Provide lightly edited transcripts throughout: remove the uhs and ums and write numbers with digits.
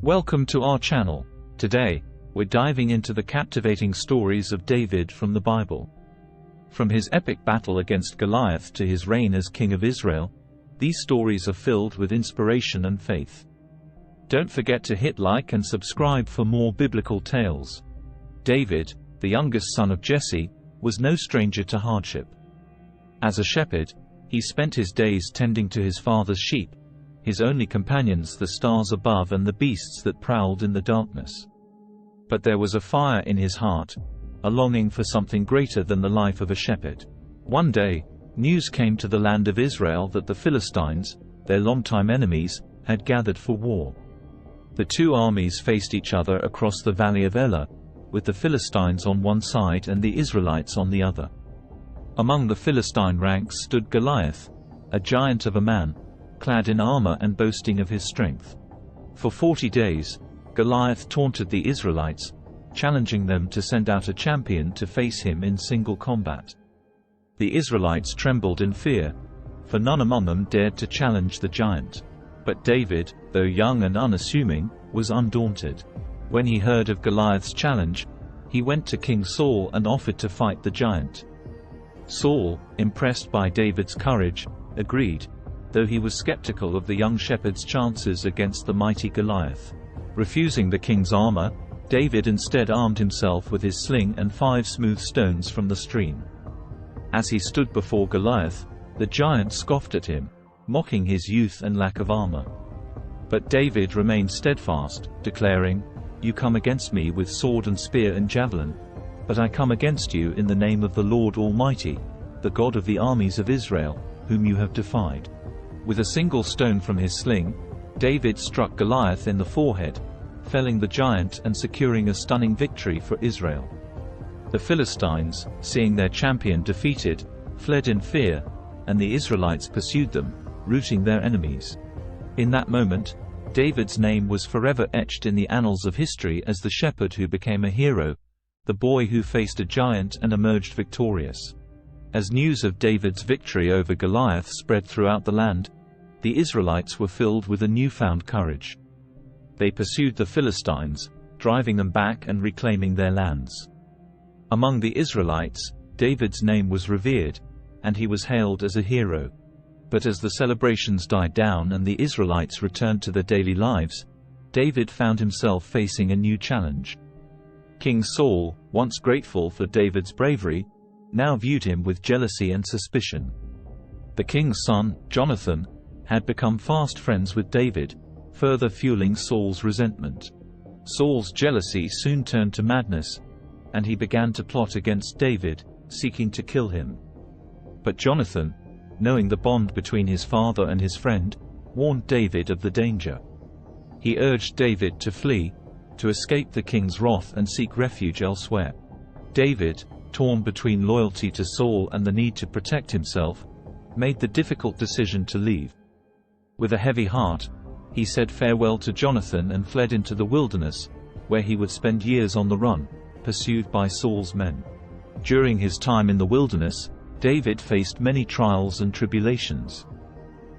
Welcome to our channel. Today, we're diving into the captivating stories of David from the Bible. From his epic battle against Goliath to his reign as King of Israel, these stories are filled with inspiration and faith. Don't forget to hit like and subscribe for more biblical tales. David, the youngest son of Jesse, was no stranger to hardship. As a shepherd, he spent his days tending to his father's sheep, his only companions the stars above and the beasts that prowled in the darkness. But there was a fire in his heart, a longing for something greater than the life of a shepherd. One day, news came to the land of Israel that the Philistines, their longtime enemies, had gathered for war. The two armies faced each other across the valley of Elah, with the Philistines on one side and the Israelites on the other. Among the Philistine ranks stood Goliath, a giant of a man, clad in armor and boasting of his strength. For 40 days, Goliath taunted the Israelites, challenging them to send out a champion to face him in single combat. The Israelites trembled in fear, for none among them dared to challenge the giant. But David, though young and unassuming, was undaunted. When he heard of Goliath's challenge, he went to King Saul and offered to fight the giant. Saul, impressed by David's courage, agreed, though he was skeptical of the young shepherd's chances against the mighty Goliath. Refusing the king's armor, David instead armed himself with his sling and 5 smooth stones from the stream. As he stood before Goliath, the giant scoffed at him, mocking his youth and lack of armor. But David remained steadfast, declaring, "You come against me with sword and spear and javelin, but I come against you in the name of the Lord Almighty, the God of the armies of Israel, whom you have defied." With a single stone from his sling, David struck Goliath in the forehead, felling the giant and securing a stunning victory for Israel. The Philistines, seeing their champion defeated, fled in fear, and the Israelites pursued them, routing their enemies. In that moment, David's name was forever etched in the annals of history as the shepherd who became a hero, the boy who faced a giant and emerged victorious. As news of David's victory over Goliath spread throughout the land, the Israelites were filled with a newfound courage. They pursued the Philistines, driving them back and reclaiming their lands. Among the Israelites, David's name was revered, and he was hailed as a hero. But as the celebrations died down and the Israelites returned to their daily lives, David found himself facing a new challenge. King Saul, once grateful for David's bravery, now viewed him with jealousy and suspicion. The king's son, Jonathan, had become fast friends with David, further fueling Saul's resentment. Saul's jealousy soon turned to madness, and he began to plot against David, seeking to kill him. But Jonathan, knowing the bond between his father and his friend, warned David of the danger. He urged David to flee, to escape the king's wrath and seek refuge elsewhere. David, torn between loyalty to Saul and the need to protect himself, made the difficult decision to leave. With a heavy heart, he said farewell to Jonathan and fled into the wilderness, where he would spend years on the run, pursued by Saul's men. During his time in the wilderness, David faced many trials and tribulations.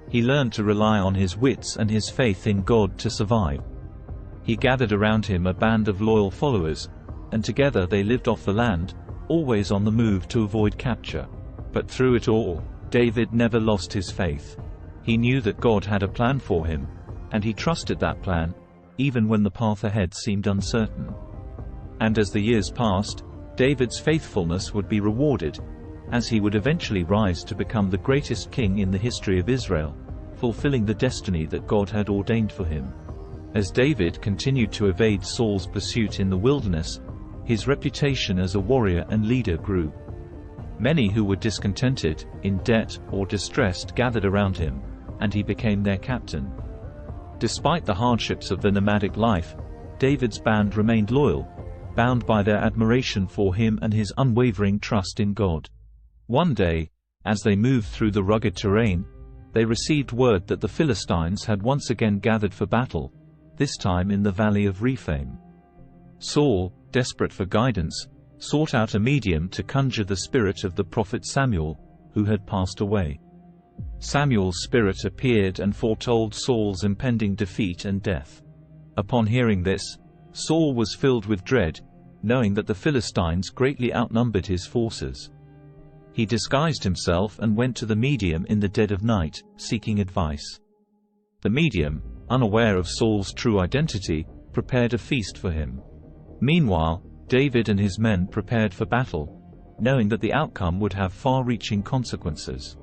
He learned to rely on his wits and his faith in God to survive. He gathered around him a band of loyal followers, and together they lived off the land, always on the move to avoid capture. But through it all, David never lost his faith. He knew that God had a plan for him, and he trusted that plan, even when the path ahead seemed uncertain. And as the years passed, David's faithfulness would be rewarded, as he would eventually rise to become the greatest king in the history of Israel, fulfilling the destiny that God had ordained for him. As David continued to evade Saul's pursuit in the wilderness, his reputation as a warrior and leader grew. Many who were discontented, in debt, or distressed gathered around him, and he became their captain. Despite the hardships of the nomadic life, David's band remained loyal, bound by their admiration for him and his unwavering trust in God. One day, as they moved through the rugged terrain, they received word that the Philistines had once again gathered for battle, this time in the valley of Rephaim. Saul, desperate for guidance, sought out a medium to conjure the spirit of the prophet Samuel, who had passed away. Samuel's spirit appeared and foretold Saul's impending defeat and death. Upon hearing this, Saul was filled with dread, knowing that the Philistines greatly outnumbered his forces. He disguised himself and went to the medium in the dead of night, seeking advice. The medium, unaware of Saul's true identity, prepared a feast for him. Meanwhile, David and his men prepared for battle, knowing that the outcome would have far-reaching consequences.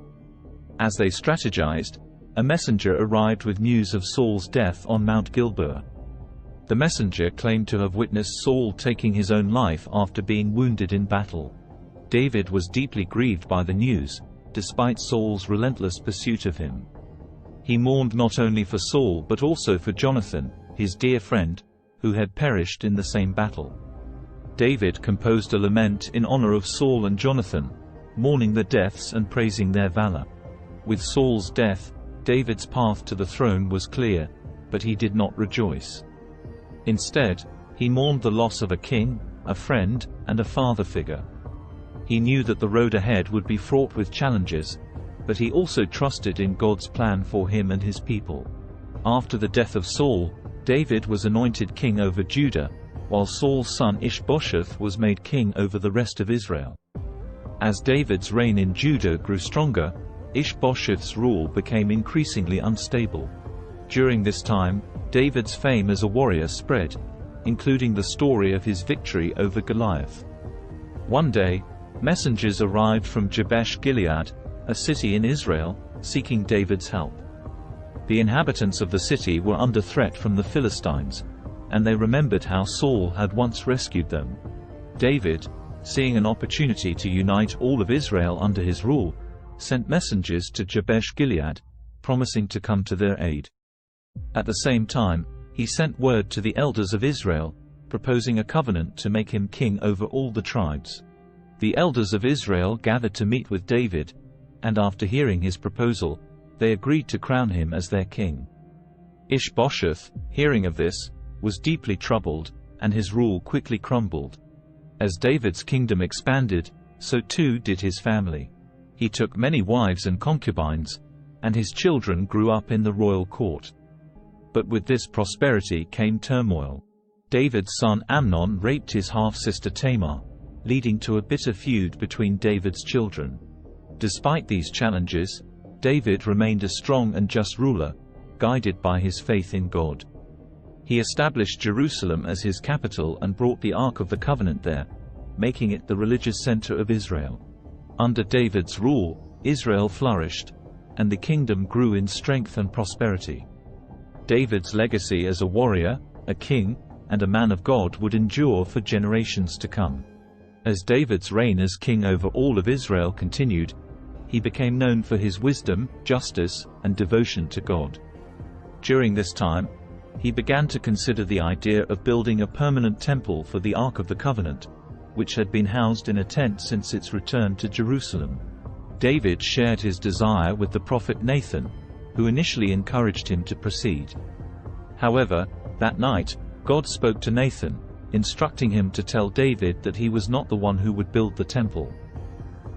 As they strategized, a messenger arrived with news of Saul's death on Mount Gilboa. The messenger claimed to have witnessed Saul taking his own life after being wounded in battle. David was deeply grieved by the news, despite Saul's relentless pursuit of him. He mourned not only for Saul but also for Jonathan, his dear friend, who had perished in the same battle. David composed a lament in honor of Saul and Jonathan, mourning their deaths and praising their valor. With Saul's death, David's path to the throne was clear, but he did not rejoice. Instead, he mourned the loss of a king, a friend, and a father figure. He knew that the road ahead would be fraught with challenges, but he also trusted in God's plan for him and his people. After the death of Saul, David was anointed king over Judah, while Saul's son Ishbosheth was made king over the rest of Israel. As David's reign in Judah grew stronger, Ishbosheth's rule became increasingly unstable. During this time, David's fame as a warrior spread, including the story of his victory over Goliath. One day, messengers arrived from Jabesh Gilead, a city in Israel, seeking David's help. The inhabitants of the city were under threat from the Philistines, and they remembered how Saul had once rescued them. David, seeing an opportunity to unite all of Israel under his rule, sent messengers to Jabesh Gilead, promising to come to their aid. At the same time, he sent word to the elders of Israel, proposing a covenant to make him king over all the tribes. The elders of Israel gathered to meet with David, and after hearing his proposal, they agreed to crown him as their king. Ishbosheth, hearing of this, was deeply troubled, and his rule quickly crumbled. As David's kingdom expanded, so too did his family. He took many wives and concubines, and his children grew up in the royal court. But with this prosperity came turmoil. David's son Amnon raped his half-sister Tamar, leading to a bitter feud between David's children. Despite these challenges, David remained a strong and just ruler, guided by his faith in God. He established Jerusalem as his capital and brought the Ark of the Covenant there, making it the religious center of Israel. Under David's rule, Israel flourished, and the kingdom grew in strength and prosperity. David's legacy as a warrior, a king, and a man of God would endure for generations to come. As David's reign as king over all of Israel continued, he became known for his wisdom, justice, and devotion to God. During this time, he began to consider the idea of building a permanent temple for the Ark of the Covenant, which had been housed in a tent since its return to Jerusalem. David shared his desire with the prophet Nathan, who initially encouraged him to proceed. However, that night, God spoke to Nathan, instructing him to tell David that he was not the one who would build the temple.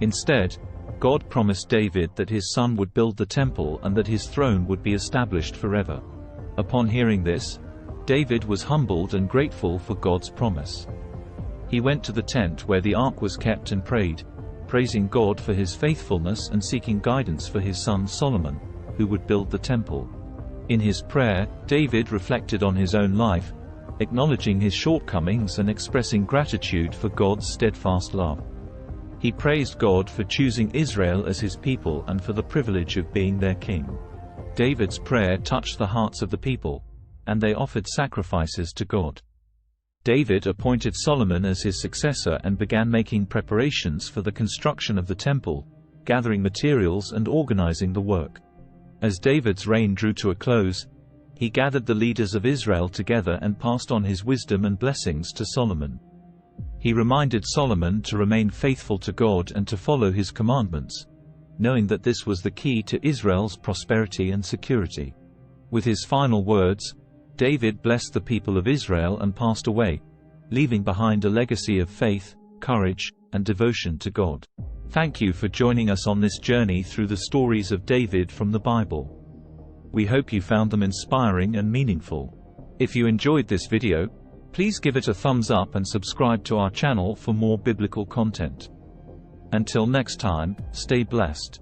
Instead, God promised David that his son would build the temple and that his throne would be established forever. Upon hearing this, David was humbled and grateful for God's promise. He went to the tent where the ark was kept and prayed, praising God for his faithfulness and seeking guidance for his son Solomon, who would build the temple. In his prayer, David reflected on his own life, acknowledging his shortcomings and expressing gratitude for God's steadfast love. He praised God for choosing Israel as his people and for the privilege of being their king. David's prayer touched the hearts of the people, and they offered sacrifices to God. David appointed Solomon as his successor and began making preparations for the construction of the temple, gathering materials and organizing the work. As David's reign drew to a close, he gathered the leaders of Israel together and passed on his wisdom and blessings to Solomon. He reminded Solomon to remain faithful to God and to follow his commandments, knowing that this was the key to Israel's prosperity and security. With his final words, David blessed the people of Israel and passed away, leaving behind a legacy of faith, courage, and devotion to God. Thank you for joining us on this journey through the stories of David from the Bible. We hope you found them inspiring and meaningful. If you enjoyed this video, please give it a thumbs up and subscribe to our channel for more biblical content. Until next time, stay blessed.